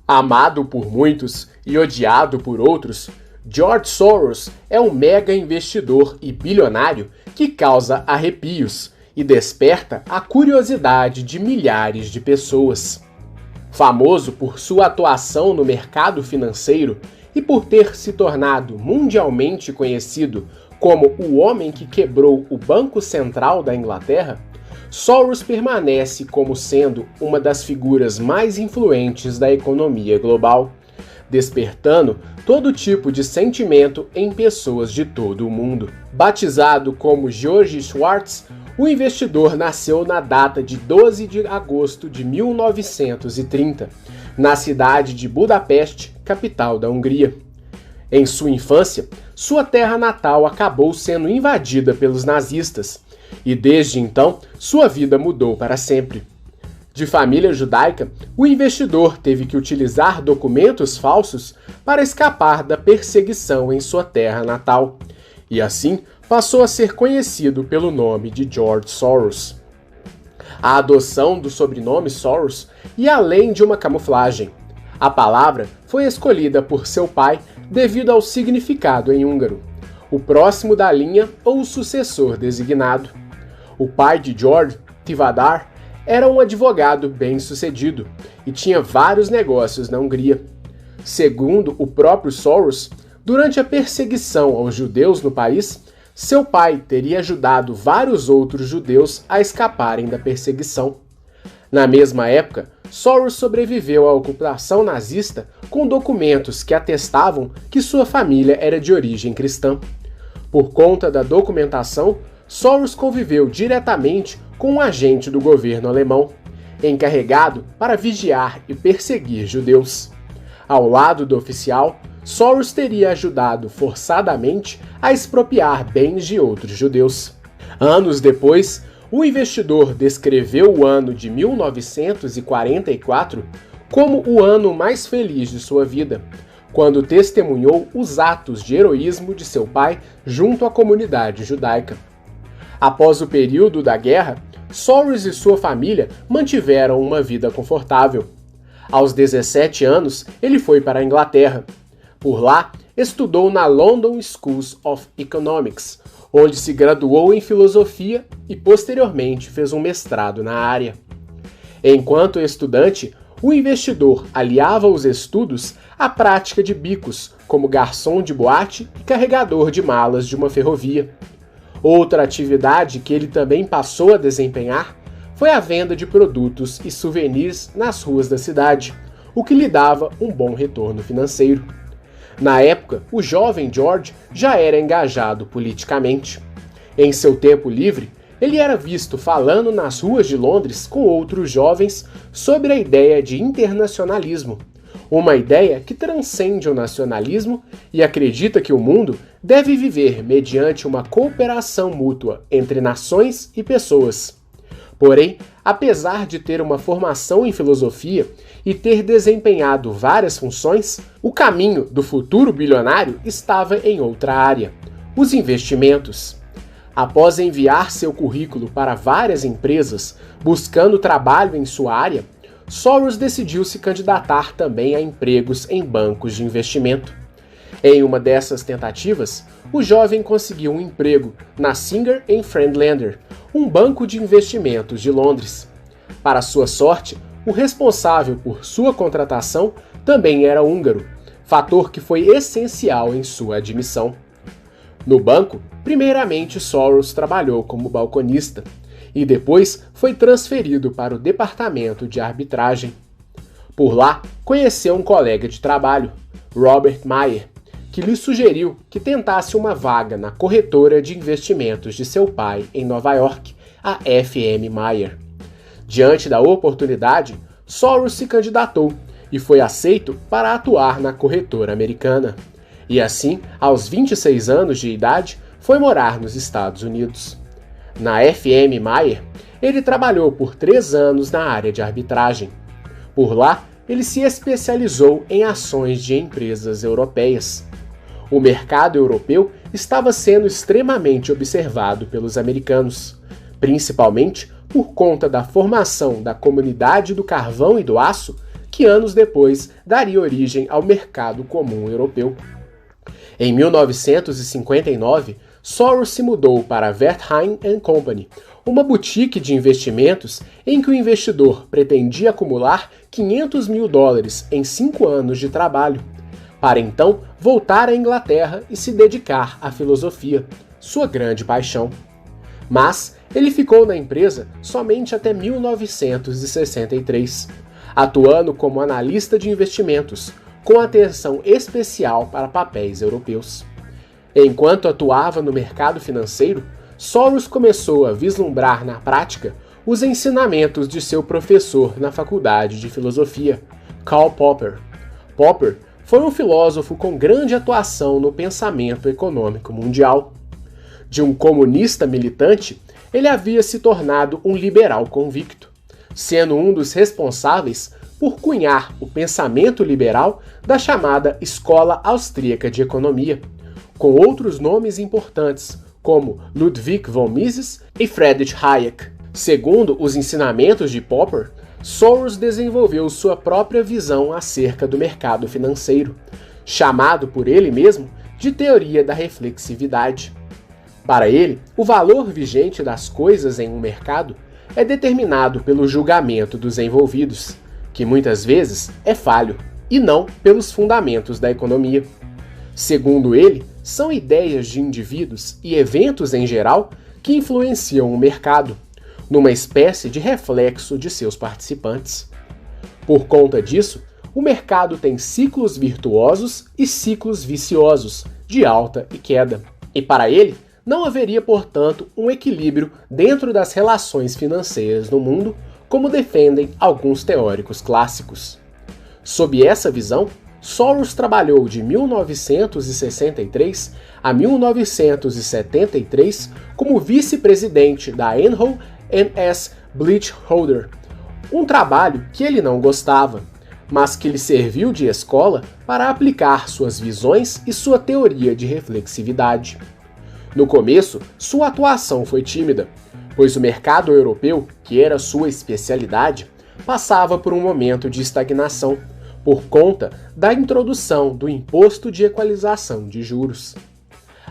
Amado por muitos e odiado por outros, George Soros é um mega investidor e bilionário que causa arrepios e desperta a curiosidade de milhares de pessoas. Famoso por sua atuação no mercado financeiro e por ter se tornado mundialmente conhecido como o homem que quebrou o Banco Central da Inglaterra, Soros permanece como sendo uma das figuras mais influentes da economia global, despertando todo tipo de sentimento em pessoas de todo o mundo. Batizado como George Schwartz, o investidor nasceu na data de 12 de agosto de 1930, na cidade de Budapeste, capital da Hungria. Em sua infância, sua terra natal acabou sendo invadida pelos nazistas, e desde então sua vida mudou para sempre. De família judaica, o investidor teve que utilizar documentos falsos para escapar da perseguição em sua terra natal, e assim passou a ser conhecido pelo nome de George Soros. A adoção do sobrenome Soros ia além de uma camuflagem. A palavra foi escolhida por seu pai devido ao significado em húngaro, o próximo da linha ou o sucessor designado. O pai de George, Tivadar, era um advogado bem-sucedido e tinha vários negócios na Hungria. Segundo o próprio Soros, durante a perseguição aos judeus no país, seu pai teria ajudado vários outros judeus a escaparem da perseguição. Na mesma época, Soros sobreviveu à ocupação nazista com documentos que atestavam que sua família era de origem cristã. Por conta da documentação, Soros conviveu diretamente com um agente do governo alemão, encarregado para vigiar e perseguir judeus. Ao lado do oficial, Soros teria ajudado forçadamente a expropriar bens de outros judeus. Anos depois, o investidor descreveu o ano de 1944 como o ano mais feliz de sua vida, quando testemunhou os atos de heroísmo de seu pai junto à comunidade judaica. Após o período da guerra, Soros e sua família mantiveram uma vida confortável. Aos 17 anos, ele foi para a Inglaterra. Por lá, estudou na London School of Economics, onde se graduou em filosofia e posteriormente fez um mestrado na área. Enquanto estudante, o investidor aliava os estudos à prática de bicos, como garçom de boate e carregador de malas de uma ferrovia. Outra atividade que ele também passou a desempenhar foi a venda de produtos e souvenirs nas ruas da cidade, o que lhe dava um bom retorno financeiro. Na época, o jovem George já era engajado politicamente. Em seu tempo livre, ele era visto falando nas ruas de Londres com outros jovens sobre a ideia de internacionalismo, uma ideia que transcende o nacionalismo e acredita que o mundo deve viver mediante uma cooperação mútua entre nações e pessoas. Porém, apesar de ter uma formação em filosofia e ter desempenhado várias funções, o caminho do futuro bilionário estava em outra área: os investimentos. Após enviar seu currículo para várias empresas buscando trabalho em sua área, Soros decidiu se candidatar também a empregos em bancos de investimento. Em uma dessas tentativas, o jovem conseguiu um emprego na Singer Friedlander, um banco de investimentos de Londres. Para sua sorte, o responsável por sua contratação também era húngaro, fator que foi essencial em sua admissão. No banco, primeiramente Soros trabalhou como balconista e depois foi transferido para o departamento de arbitragem. Por lá, conheceu um colega de trabalho, Robert Mayer, que lhe sugeriu que tentasse uma vaga na corretora de investimentos de seu pai em Nova York, a FM Mayer. Diante da oportunidade, Soros se candidatou e foi aceito para atuar na corretora americana. E assim, aos 26 anos de idade, foi morar nos Estados Unidos. Na FM Mayer, ele trabalhou por 3 anos na área de arbitragem. Por lá, ele se especializou em ações de empresas europeias. O mercado europeu estava sendo extremamente observado pelos americanos, principalmente por conta da formação da Comunidade do Carvão e do Aço, que anos depois daria origem ao mercado comum europeu. Em 1959, Soros se mudou para a Wertheim & Company, uma boutique de investimentos em que o investidor pretendia acumular $500 mil em 5 anos de trabalho, para então voltar à Inglaterra e se dedicar à filosofia, sua grande paixão. Mas ele ficou na empresa somente até 1963, atuando como analista de investimentos, com atenção especial para papéis europeus. Enquanto atuava no mercado financeiro, Soros começou a vislumbrar na prática os ensinamentos de seu professor na faculdade de filosofia, Karl Popper. Popper foi um filósofo com grande atuação no pensamento econômico mundial. De um comunista militante, ele havia se tornado um liberal convicto, sendo um dos responsáveis por cunhar o pensamento liberal da chamada Escola Austríaca de Economia, com outros nomes importantes, como Ludwig von Mises e Friedrich Hayek. Segundo os ensinamentos de Popper, Soros desenvolveu sua própria visão acerca do mercado financeiro, chamado por ele mesmo de teoria da reflexividade. Para ele, o valor vigente das coisas em um mercado é determinado pelo julgamento dos envolvidos, que muitas vezes é falho, e não pelos fundamentos da economia. Segundo ele, são ideias de indivíduos e eventos em geral que influenciam o mercado, numa espécie de reflexo de seus participantes. Por conta disso, o mercado tem ciclos virtuosos e ciclos viciosos, de alta e queda. E para ele, não haveria, portanto, um equilíbrio dentro das relações financeiras no mundo, como defendem alguns teóricos clássicos. Sob essa visão, Soros trabalhou de 1963 a 1973 como vice-presidente da Enron N.S. Bleachholder, um trabalho que ele não gostava, mas que lhe serviu de escola para aplicar suas visões e sua teoria de reflexividade. No começo, sua atuação foi tímida, pois o mercado europeu, que era sua especialidade, passava por um momento de estagnação, por conta da introdução do imposto de equalização de juros.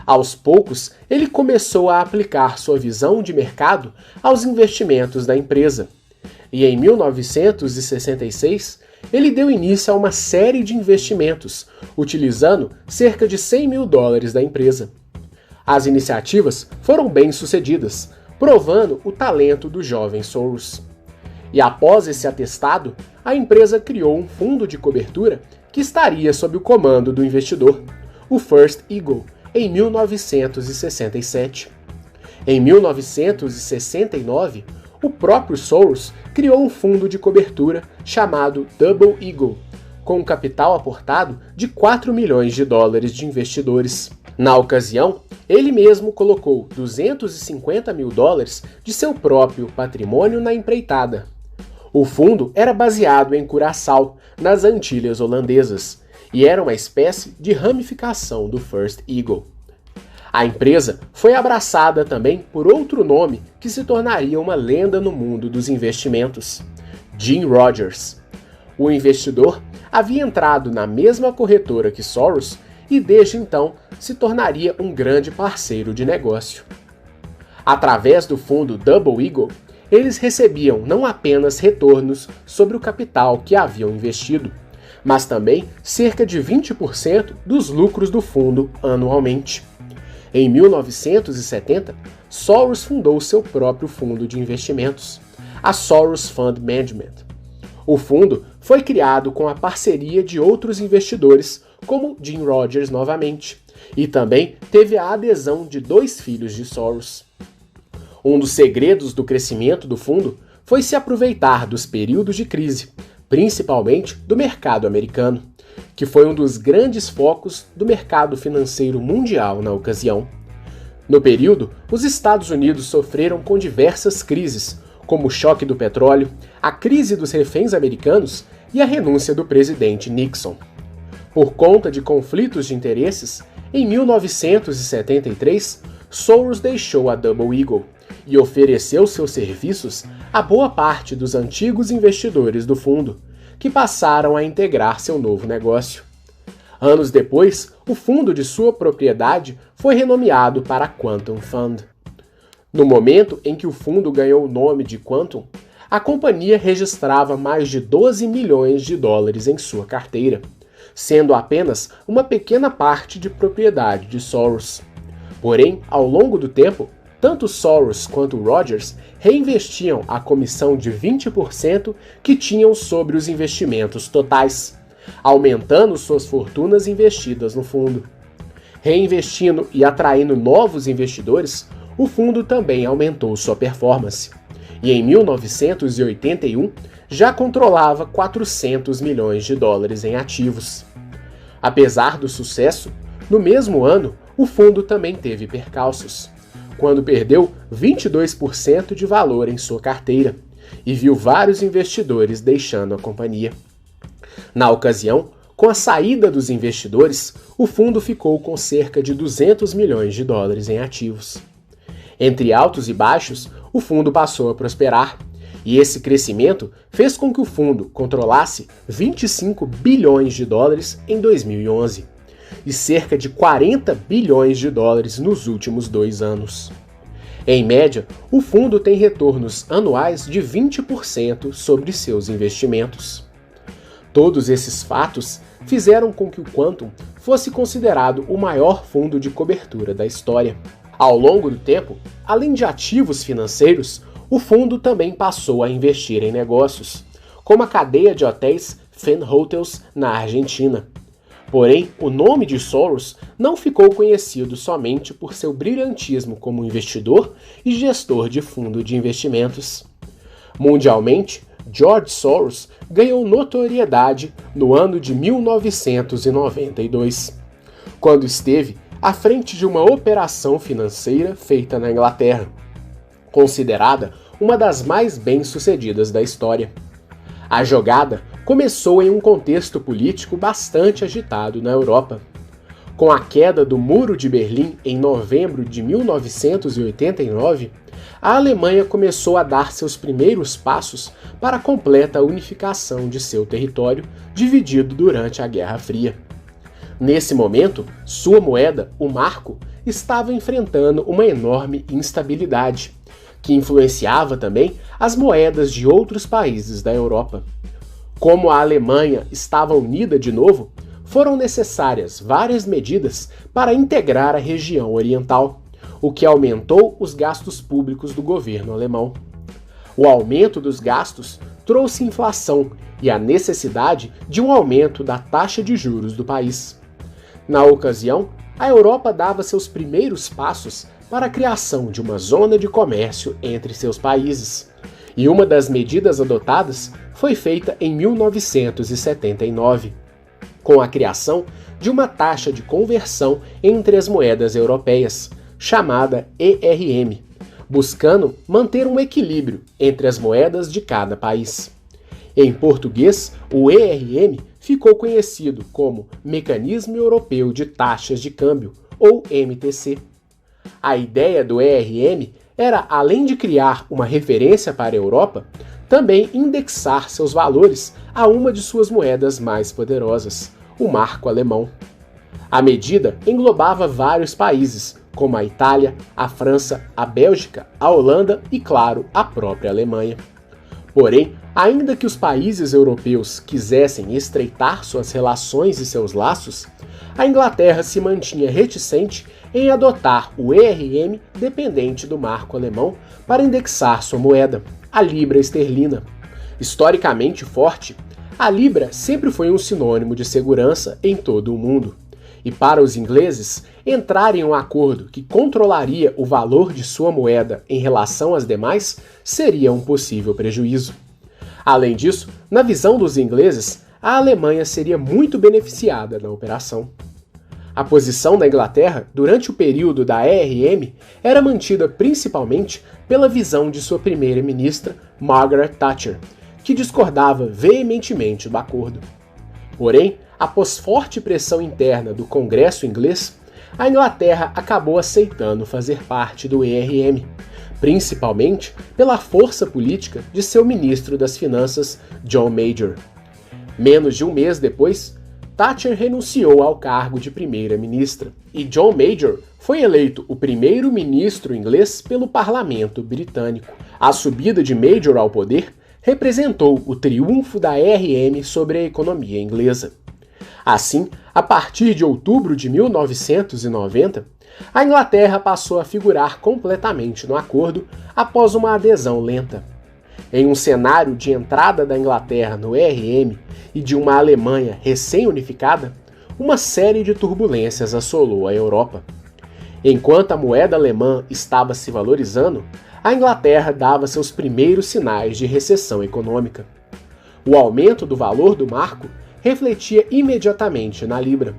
Aos poucos, ele começou a aplicar sua visão de mercado aos investimentos da empresa, e em 1966, ele deu início a uma série de investimentos, utilizando cerca de $100 mil da empresa. As iniciativas foram bem-sucedidas, provando o talento do jovem Soros. E após esse atestado, a empresa criou um fundo de cobertura que estaria sob o comando do investidor, o First Eagle, em 1967. Em 1969, o próprio Soros criou um fundo de cobertura chamado Double Eagle, com um capital aportado de $4 milhões de investidores. Na ocasião, ele mesmo colocou $250 mil de seu próprio patrimônio na empreitada. O fundo era baseado em Curaçao, nas Antilhas Holandesas, e era uma espécie de ramificação do First Eagle. A empresa foi abraçada também por outro nome que se tornaria uma lenda no mundo dos investimentos: Jim Rogers. O investidor havia entrado na mesma corretora que Soros e desde então se tornaria um grande parceiro de negócio. Através do fundo Double Eagle, eles recebiam não apenas retornos sobre o capital que haviam investido, mas também cerca de 20% dos lucros do fundo anualmente. Em 1970, Soros fundou seu próprio fundo de investimentos, a Soros Fund Management. O fundo foi criado com a parceria de outros investidores, como Jim Rogers novamente, e também teve a adesão de 2 filhos de Soros. Um dos segredos do crescimento do fundo foi se aproveitar dos períodos de crise, principalmente do mercado americano, que foi um dos grandes focos do mercado financeiro mundial na ocasião. No período, os Estados Unidos sofreram com diversas crises, como o choque do petróleo, a crise dos reféns americanos e a renúncia do presidente Nixon. Por conta de conflitos de interesses, em 1973, Soros deixou a Double Eagle e ofereceu seus serviços a boa parte dos antigos investidores do fundo, que passaram a integrar seu novo negócio. Anos depois, o fundo de sua propriedade foi renomeado para Quantum Fund. No momento em que o fundo ganhou o nome de Quantum, a companhia registrava mais de 12 milhões de dólares em sua carteira, sendo apenas uma pequena parte de propriedade de Soros. Porém, ao longo do tempo, tanto Soros quanto Rogers reinvestiam a comissão de 20% que tinham sobre os investimentos totais, aumentando suas fortunas investidas no fundo. Reinvestindo e atraindo novos investidores, o fundo também aumentou sua performance. E em 1981 já controlava 400 milhões de dólares em ativos. Apesar do sucesso, no mesmo ano o fundo também teve percalços, quando perdeu 22% de valor em sua carteira e viu vários investidores deixando a companhia. Na ocasião, com a saída dos investidores, o fundo ficou com cerca de 200 milhões de dólares em ativos. Entre altos e baixos, o fundo passou a prosperar, e esse crescimento fez com que o fundo controlasse 25 bilhões de dólares em 2011 e cerca de 40 bilhões de dólares nos últimos 2 anos. Em média, o fundo tem retornos anuais de 20% sobre seus investimentos. Todos esses fatos fizeram com que o Quantum fosse considerado o maior fundo de cobertura da história. Ao longo do tempo, além de ativos financeiros, o fundo também passou a investir em negócios, como a cadeia de hotéis Fan Hotels na Argentina. Porém, o nome de Soros não ficou conhecido somente por seu brilhantismo como investidor e gestor de fundo de investimentos. Mundialmente, George Soros ganhou notoriedade no ano de 1992, quando esteve à frente de uma operação financeira feita na Inglaterra, considerada uma das mais bem-sucedidas da história. A jogada começou em um contexto político bastante agitado na Europa. Com a queda do Muro de Berlim em novembro de 1989, a Alemanha começou a dar seus primeiros passos para a completa unificação de seu território, dividido durante a Guerra Fria. Nesse momento, sua moeda, o marco, estava enfrentando uma enorme instabilidade, que influenciava também as moedas de outros países da Europa. Como a Alemanha estava unida de novo, foram necessárias várias medidas para integrar a região oriental, o que aumentou os gastos públicos do governo alemão. O aumento dos gastos trouxe inflação e a necessidade de um aumento da taxa de juros do país. Na ocasião, a Europa dava seus primeiros passos para a criação de uma zona de comércio entre seus países, e uma das medidas adotadas foi feita em 1979, com a criação de uma taxa de conversão entre as moedas europeias, chamada ERM, buscando manter um equilíbrio entre as moedas de cada país. Em português, o ERM ficou conhecido como Mecanismo Europeu de Taxas de Câmbio, ou MTC. A ideia do ERM era, além de criar uma referência para a Europa, também indexar seus valores a uma de suas moedas mais poderosas, o marco alemão. A medida englobava vários países, como a Itália, a França, a Bélgica, a Holanda e, claro, a própria Alemanha. Porém, ainda que os países europeus quisessem estreitar suas relações e seus laços, a Inglaterra se mantinha reticente em adotar o ERM dependente do marco alemão para indexar sua moeda, a libra esterlina. Historicamente forte, a libra sempre foi um sinônimo de segurança em todo o mundo. E para os ingleses, entrar em um acordo que controlaria o valor de sua moeda em relação às demais seria um possível prejuízo. Além disso, na visão dos ingleses, a Alemanha seria muito beneficiada na operação. A posição da Inglaterra durante o período da ERM era mantida principalmente pela visão de sua primeira-ministra, Margaret Thatcher, que discordava veementemente do acordo. Porém, após forte pressão interna do Congresso inglês, a Inglaterra acabou aceitando fazer parte do ERM, principalmente pela força política de seu ministro das Finanças, John Major. Menos de um mês depois, Thatcher renunciou ao cargo de primeira-ministra e John Major foi eleito o primeiro-ministro inglês pelo parlamento britânico. A subida de Major ao poder representou o triunfo da RM sobre a economia inglesa. Assim, a partir de outubro de 1990, a Inglaterra passou a figurar completamente no acordo após uma adesão lenta. Em um cenário de entrada da Inglaterra no ERM e de uma Alemanha recém-unificada, uma série de turbulências assolou a Europa. Enquanto a moeda alemã estava se valorizando, a Inglaterra dava seus primeiros sinais de recessão econômica. O aumento do valor do marco refletia imediatamente na libra.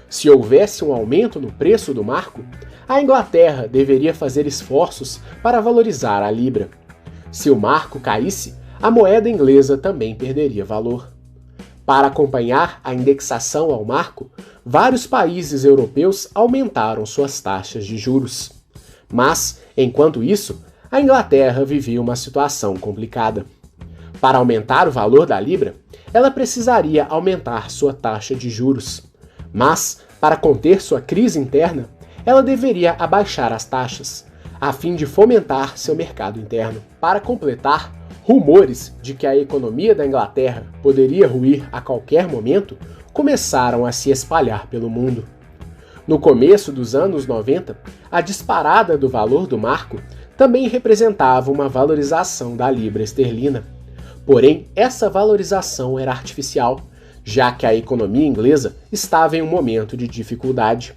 Se houvesse um aumento no preço do marco, a Inglaterra deveria fazer esforços para valorizar a libra. Se o marco caísse, a moeda inglesa também perderia valor. Para acompanhar a indexação ao marco, vários países europeus aumentaram suas taxas de juros. Mas, enquanto isso, a Inglaterra vivia uma situação complicada. Para aumentar o valor da libra, ela precisaria aumentar sua taxa de juros. Mas, para conter sua crise interna, ela deveria abaixar as taxas, a fim de fomentar seu mercado interno. Para completar, rumores de que a economia da Inglaterra poderia ruir a qualquer momento começaram a se espalhar pelo mundo. No começo dos anos 90, a disparada do valor do marco também representava uma valorização da libra esterlina. Porém, essa valorização era artificial, já que a economia inglesa estava em um momento de dificuldade.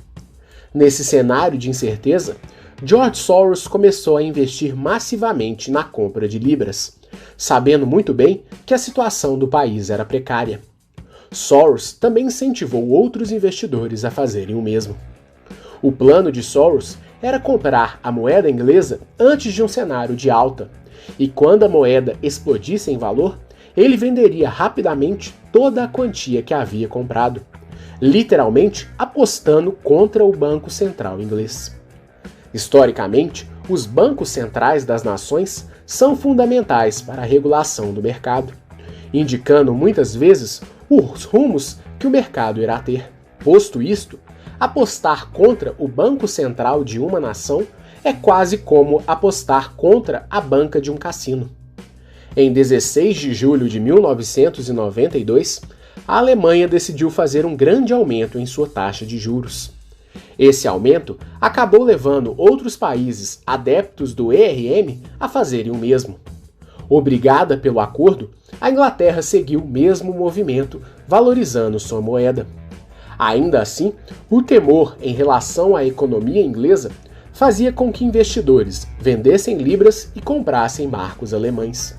Nesse cenário de incerteza, George Soros começou a investir massivamente na compra de libras, sabendo muito bem que a situação do país era precária. Soros também incentivou outros investidores a fazerem o mesmo. O plano de Soros era comprar a moeda inglesa antes de um cenário de alta, e quando a moeda explodisse em valor, ele venderia rapidamente toda a quantia que havia comprado, literalmente apostando contra o Banco Central inglês. Historicamente, os bancos centrais das nações são fundamentais para a regulação do mercado, indicando muitas vezes os rumos que o mercado irá ter. Posto isto, apostar contra o Banco Central de uma nação é quase como apostar contra a banca de um cassino. Em 16 de julho de 1992, a Alemanha decidiu fazer um grande aumento em sua taxa de juros. Esse aumento acabou levando outros países adeptos do ERM a fazerem o mesmo. Obrigada pelo acordo, a Inglaterra seguiu o mesmo movimento, valorizando sua moeda. Ainda assim, o temor em relação à economia inglesa fazia com que investidores vendessem libras e comprassem marcos alemães.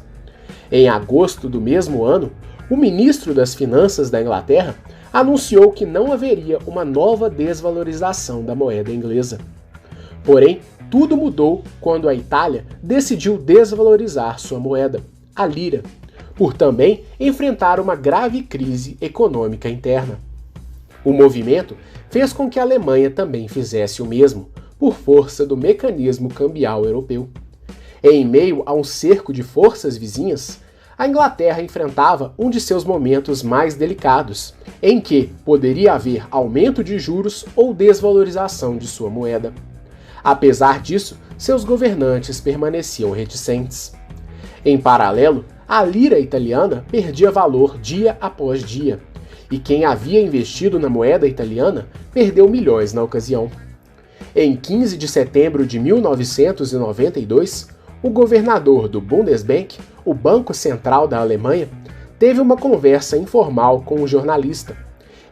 Em agosto do mesmo ano, o ministro das Finanças da Inglaterra anunciou que não haveria uma nova desvalorização da moeda inglesa. Porém, tudo mudou quando a Itália decidiu desvalorizar sua moeda, a lira, por também enfrentar uma grave crise econômica interna. O movimento fez com que a Alemanha também fizesse o mesmo, por força do mecanismo cambial europeu. Em meio a um cerco de forças vizinhas, a Inglaterra enfrentava um de seus momentos mais delicados, em que poderia haver aumento de juros ou desvalorização de sua moeda. Apesar disso, seus governantes permaneciam reticentes. Em paralelo, a lira italiana perdia valor dia após dia, e quem havia investido na moeda italiana perdeu milhões na ocasião. Em 15 de setembro de 1992, o governador do Bundesbank, o Banco Central da Alemanha, teve uma conversa informal com um jornalista,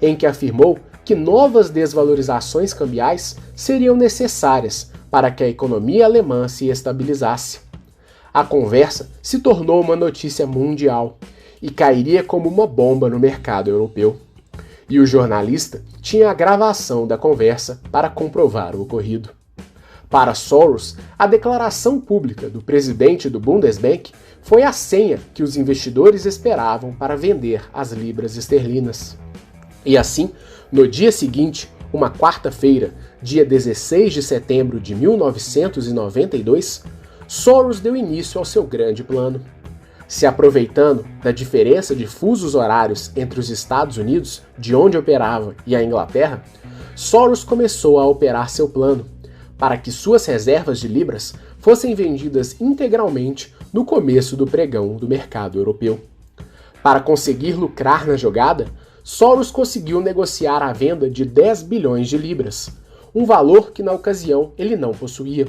em que afirmou que novas desvalorizações cambiais seriam necessárias para que a economia alemã se estabilizasse. A conversa se tornou uma notícia mundial e cairia como uma bomba no mercado europeu. E o jornalista tinha a gravação da conversa para comprovar o ocorrido. Para Soros, a declaração pública do presidente do Bundesbank foi a senha que os investidores esperavam para vender as libras esterlinas. E assim, no dia seguinte, uma quarta-feira, dia 16 de setembro de 1992, Soros deu início ao seu grande plano. Se aproveitando da diferença de fusos horários entre os Estados Unidos, de onde operava, e a Inglaterra, Soros começou a operar seu plano para que suas reservas de libras fossem vendidas integralmente no começo do pregão do mercado europeu. Para conseguir lucrar na jogada, Soros conseguiu negociar a venda de 10 bilhões de libras, um valor que na ocasião ele não possuía.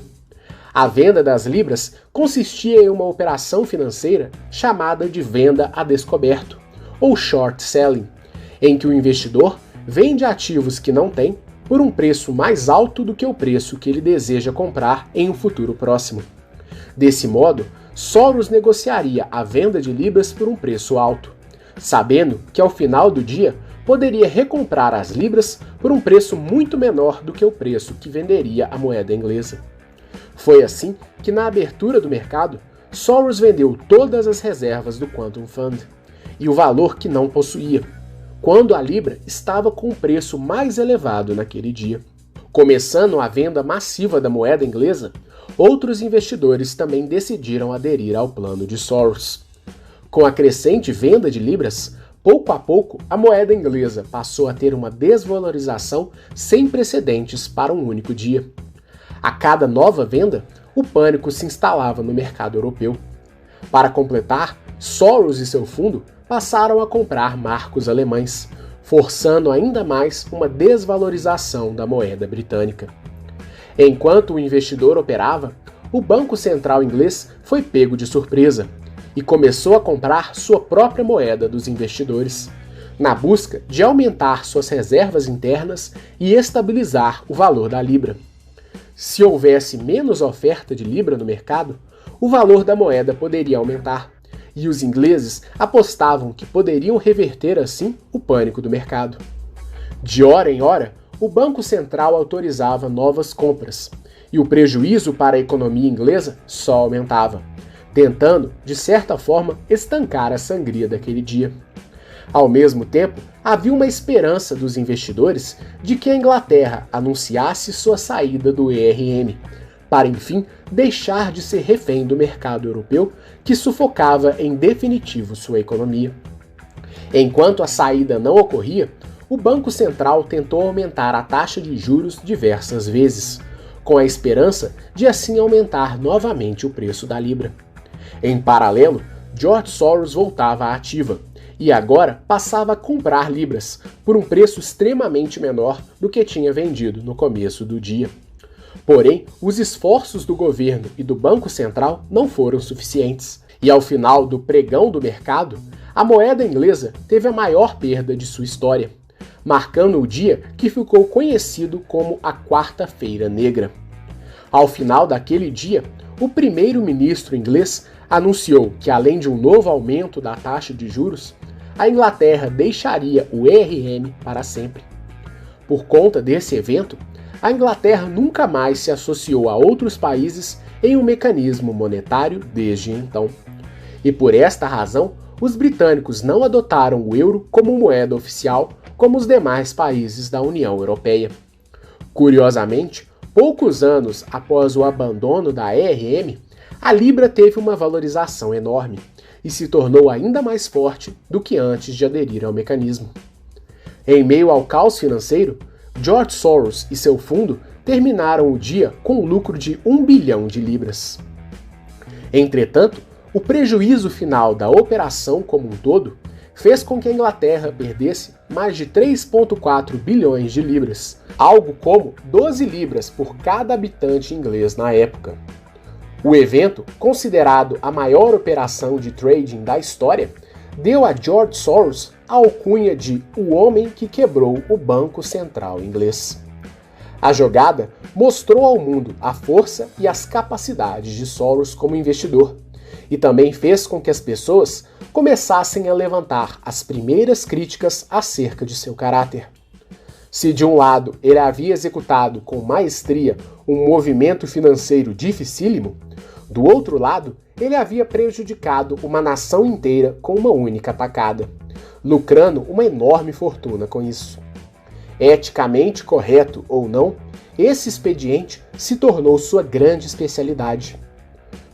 A venda das libras consistia em uma operação financeira chamada de venda a descoberto, ou short selling, em que o investidor vende ativos que não tem por um preço mais alto do que o preço que ele deseja comprar em um futuro próximo. Desse modo, Soros negociaria a venda de libras por um preço alto, sabendo que ao final do dia poderia recomprar as libras por um preço muito menor do que o preço que venderia a moeda inglesa. Foi assim que, na abertura do mercado, Soros vendeu todas as reservas do Quantum Fund e o valor que não possuía, quando a libra estava com o preço mais elevado naquele dia. Começando a venda massiva da moeda inglesa, outros investidores também decidiram aderir ao plano de Soros. Com a crescente venda de libras, pouco a pouco a moeda inglesa passou a ter uma desvalorização sem precedentes para um único dia. A cada nova venda, o pânico se instalava no mercado europeu. Para completar, Soros e seu fundo passaram a comprar marcos alemães, forçando ainda mais uma desvalorização da moeda britânica. Enquanto o investidor operava, o Banco Central inglês foi pego de surpresa e começou a comprar sua própria moeda dos investidores, na busca de aumentar suas reservas internas e estabilizar o valor da libra. Se houvesse menos oferta de libra no mercado, o valor da moeda poderia aumentar, e os ingleses apostavam que poderiam reverter assim o pânico do mercado. De hora em hora, o Banco Central autorizava novas compras, e o prejuízo para a economia inglesa só aumentava, tentando, de certa forma, estancar a sangria daquele dia. Ao mesmo tempo, havia uma esperança dos investidores de que a Inglaterra anunciasse sua saída do ERM, para enfim deixar de ser refém do mercado europeu que sufocava em definitivo sua economia. Enquanto a saída não ocorria, o Banco Central tentou aumentar a taxa de juros diversas vezes, com a esperança de assim aumentar novamente o preço da libra. Em paralelo, George Soros voltava à ativa e agora passava a comprar libras por um preço extremamente menor do que tinha vendido no começo do dia. Porém, os esforços do governo e do Banco Central não foram suficientes, e ao final do pregão do mercado, a moeda inglesa teve a maior perda de sua história, marcando o dia que ficou conhecido como a Quarta-feira Negra. Ao final daquele dia, o primeiro-ministro inglês anunciou que, além de um novo aumento da taxa de juros, a Inglaterra deixaria o ERM para sempre. Por conta desse evento, a Inglaterra nunca mais se associou a outros países em um mecanismo monetário desde então. E por esta razão, os britânicos não adotaram o euro como moeda oficial como os demais países da União Europeia. Curiosamente, poucos anos após o abandono da ERM, a libra teve uma valorização enorme e se tornou ainda mais forte do que antes de aderir ao mecanismo. Em meio ao caos financeiro, George Soros e seu fundo terminaram o dia com um lucro de 1 bilhão de libras. Entretanto, o prejuízo final da operação como um todo fez com que a Inglaterra perdesse mais de 3,4 bilhões de libras, algo como 12 libras por cada habitante inglês na época. O evento, considerado a maior operação de trading da história, deu a George Soros a alcunha de o homem que quebrou o Banco Central inglês. A jogada mostrou ao mundo a força e as capacidades de Soros como investidor, e também fez com que as pessoas começassem a levantar as primeiras críticas acerca de seu caráter. Se de um lado ele havia executado com maestria um movimento financeiro dificílimo, do outro lado ele havia prejudicado uma nação inteira com uma única tacada, lucrando uma enorme fortuna com isso. Eticamente correto ou não, esse expediente se tornou sua grande especialidade.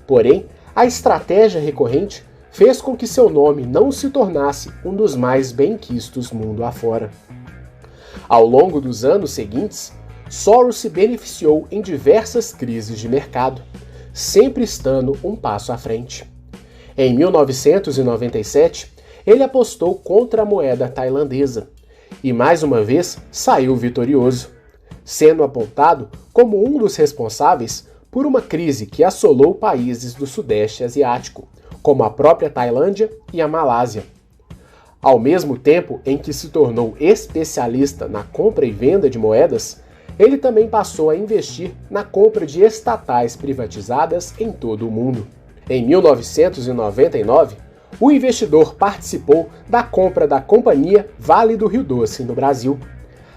Porém, a estratégia recorrente fez com que seu nome não se tornasse um dos mais bem-quistos mundo afora. Ao longo dos anos seguintes, Soros se beneficiou em diversas crises de mercado, sempre estando um passo à frente. Em 1997, ele apostou contra a moeda tailandesa e, mais uma vez, saiu vitorioso, sendo apontado como um dos responsáveis por uma crise que assolou países do Sudeste Asiático, como a própria Tailândia e a Malásia. Ao mesmo tempo em que se tornou especialista na compra e venda de moedas, ele também passou a investir na compra de estatais privatizadas em todo o mundo. Em 1999, o investidor participou da compra da Companhia Vale do Rio Doce no Brasil.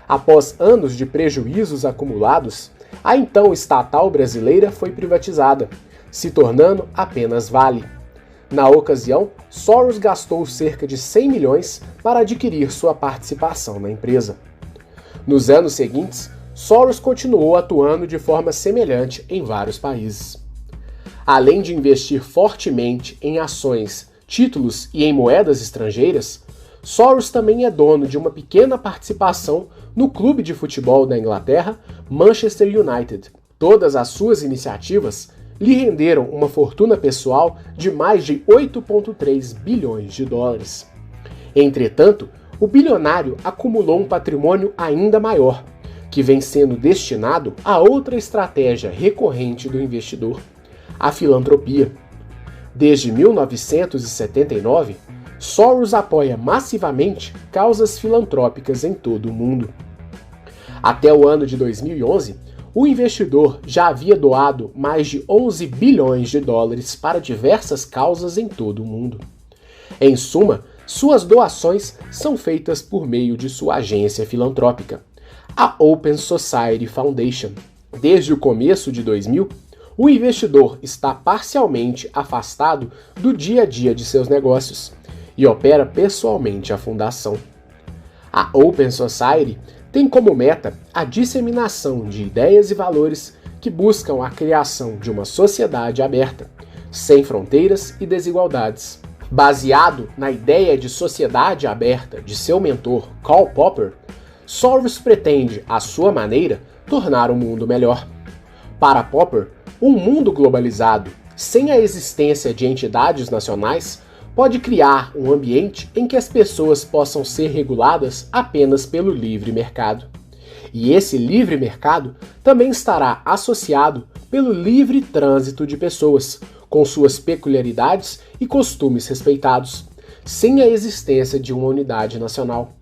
Após anos de prejuízos acumulados, a então estatal brasileira foi privatizada, se tornando apenas Vale. Na ocasião, Soros gastou cerca de 100 milhões para adquirir sua participação na empresa. Nos anos seguintes, Soros continuou atuando de forma semelhante em vários países. Além de investir fortemente em ações, títulos e em moedas estrangeiras, Soros também é dono de uma pequena participação no clube de futebol da Inglaterra, Manchester United. Todas as suas iniciativas lhe renderam uma fortuna pessoal de mais de 8,3 bilhões de dólares. Entretanto, o bilionário acumulou um patrimônio ainda maior, que vem sendo destinado a outra estratégia recorrente do investidor, a filantropia. Desde 1979, Soros apoia massivamente causas filantrópicas em todo o mundo. Até o ano de 2011, o investidor já havia doado mais de 11 bilhões de dólares para diversas causas em todo o mundo. Em suma, suas doações são feitas por meio de sua agência filantrópica, a Open Society Foundation. Desde o começo de 2000, o investidor está parcialmente afastado do dia a dia de seus negócios e opera pessoalmente a fundação. A Open Society tem como meta a disseminação de ideias e valores que buscam a criação de uma sociedade aberta, sem fronteiras e desigualdades. Baseado na ideia de sociedade aberta de seu mentor Karl Popper, Soros pretende, à sua maneira, tornar o mundo melhor. Para Popper, um mundo globalizado, sem a existência de entidades nacionais, pode criar um ambiente em que as pessoas possam ser reguladas apenas pelo livre mercado. E esse livre mercado também estará associado pelo livre trânsito de pessoas, com suas peculiaridades e costumes respeitados, sem a existência de uma unidade nacional.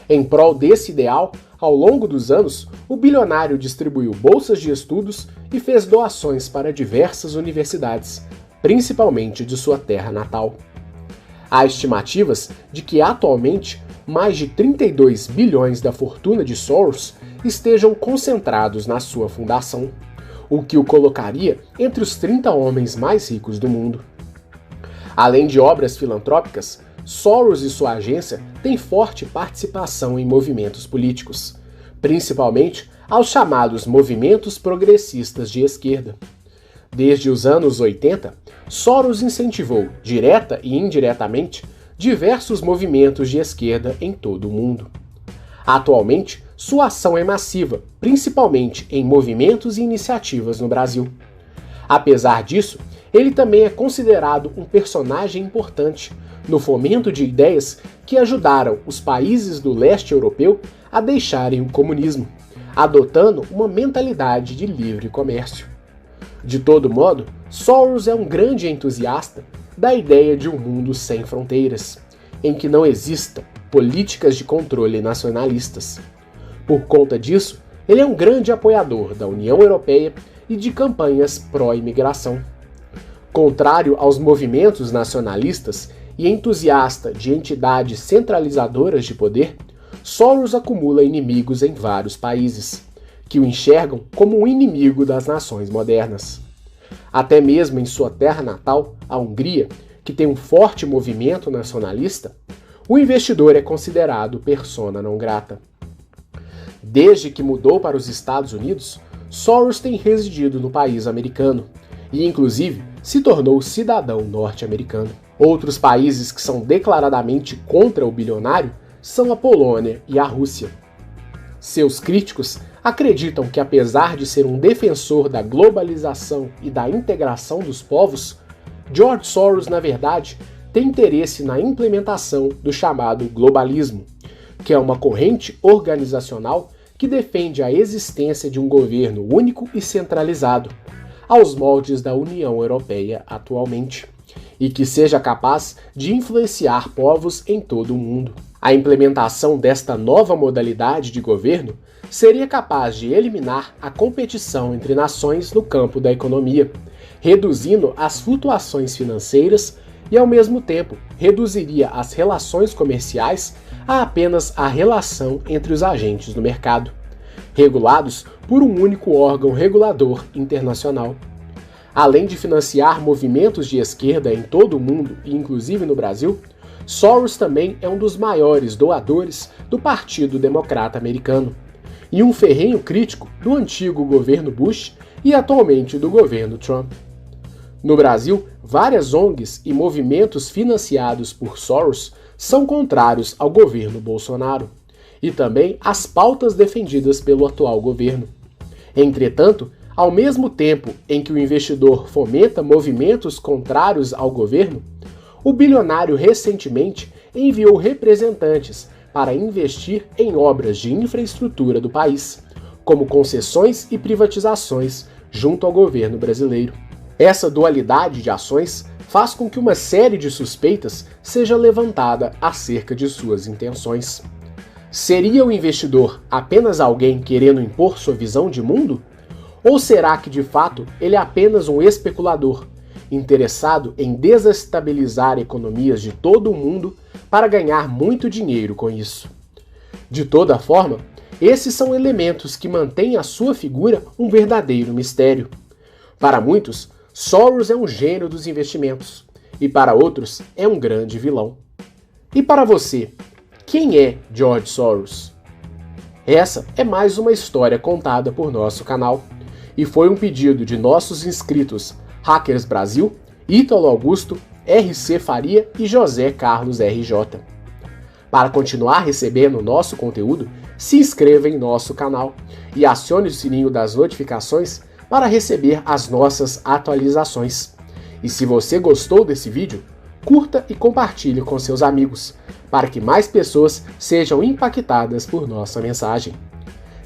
Em prol desse ideal, ao longo dos anos, o bilionário distribuiu bolsas de estudos e fez doações para diversas universidades, principalmente de sua terra natal. Há estimativas de que, atualmente, mais de 32 bilhões da fortuna de Soros estejam concentrados na sua fundação, o que o colocaria entre os 30 homens mais ricos do mundo. Além de obras filantrópicas, Soros e sua agência têm forte participação em movimentos políticos, principalmente aos chamados movimentos progressistas de esquerda. Desde os anos 80, Soros incentivou, direta e indiretamente, diversos movimentos de esquerda em todo o mundo. Atualmente, sua ação é massiva, principalmente em movimentos e iniciativas no Brasil. Apesar disso, ele também é considerado um personagem importante no fomento de ideias que ajudaram os países do leste europeu a deixarem o comunismo, adotando uma mentalidade de livre comércio. De todo modo, Soros é um grande entusiasta da ideia de um mundo sem fronteiras, em que não existam políticas de controle nacionalistas. Por conta disso, ele é um grande apoiador da União Europeia e de campanhas pró-imigração. Contrário aos movimentos nacionalistas e entusiasta de entidades centralizadoras de poder, Soros acumula inimigos em vários países, que o enxergam como um inimigo das nações modernas. Até mesmo em sua terra natal, a Hungria, que tem um forte movimento nacionalista, o investidor é considerado persona non grata. Desde que mudou para os Estados Unidos, Soros tem residido no país americano e, inclusive, se tornou cidadão norte-americano. Outros países que são declaradamente contra o bilionário são a Polônia e a Rússia. Seus críticos acreditam que, apesar de ser um defensor da globalização e da integração dos povos, George Soros, na verdade, tem interesse na implementação do chamado globalismo, que é uma corrente organizacional que defende a existência de um governo único e centralizado, aos moldes da União Europeia atualmente, e que seja capaz de influenciar povos em todo o mundo. A implementação desta nova modalidade de governo seria capaz de eliminar a competição entre nações no campo da economia, reduzindo as flutuações financeiras e, ao mesmo tempo, reduziria as relações comerciais a apenas a relação entre os agentes do mercado, regulados por um único órgão regulador internacional. Além de financiar movimentos de esquerda em todo o mundo, e inclusive no Brasil, Soros também é um dos maiores doadores do Partido Democrata Americano e um ferrenho crítico do antigo governo Bush e atualmente do governo Trump. No Brasil, várias ONGs e movimentos financiados por Soros são contrários ao governo Bolsonaro e também às pautas defendidas pelo atual governo. Entretanto, ao mesmo tempo em que o investidor fomenta movimentos contrários ao governo, o bilionário recentemente enviou representantes para investir em obras de infraestrutura do país, como concessões e privatizações junto ao governo brasileiro. Essa dualidade de ações faz com que uma série de suspeitas seja levantada acerca de suas intenções. Seria o investidor apenas alguém querendo impor sua visão de mundo? Ou será que, de fato, ele é apenas um especulador, interessado em desestabilizar economias de todo o mundo para ganhar muito dinheiro com isso? De toda forma, esses são elementos que mantêm a sua figura um verdadeiro mistério. Para muitos, Soros é um gênio dos investimentos, e para outros é um grande vilão. E para você, quem é George Soros? Essa é mais uma história contada por nosso canal, e foi um pedido de nossos inscritos Hackers Brasil, Ítalo Augusto, RC Faria e José Carlos RJ. Para continuar recebendo nosso conteúdo, se inscreva em nosso canal e acione o sininho das notificações para receber as nossas atualizações. E se você gostou desse vídeo, curta e compartilhe com seus amigos, para que mais pessoas sejam impactadas por nossa mensagem.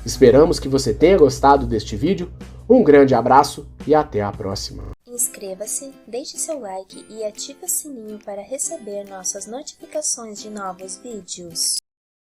Esperamos que você tenha gostado deste vídeo. Um grande abraço e até a próxima. Inscreva-se, deixe seu like e ative o sininho para receber nossas notificações de novos vídeos.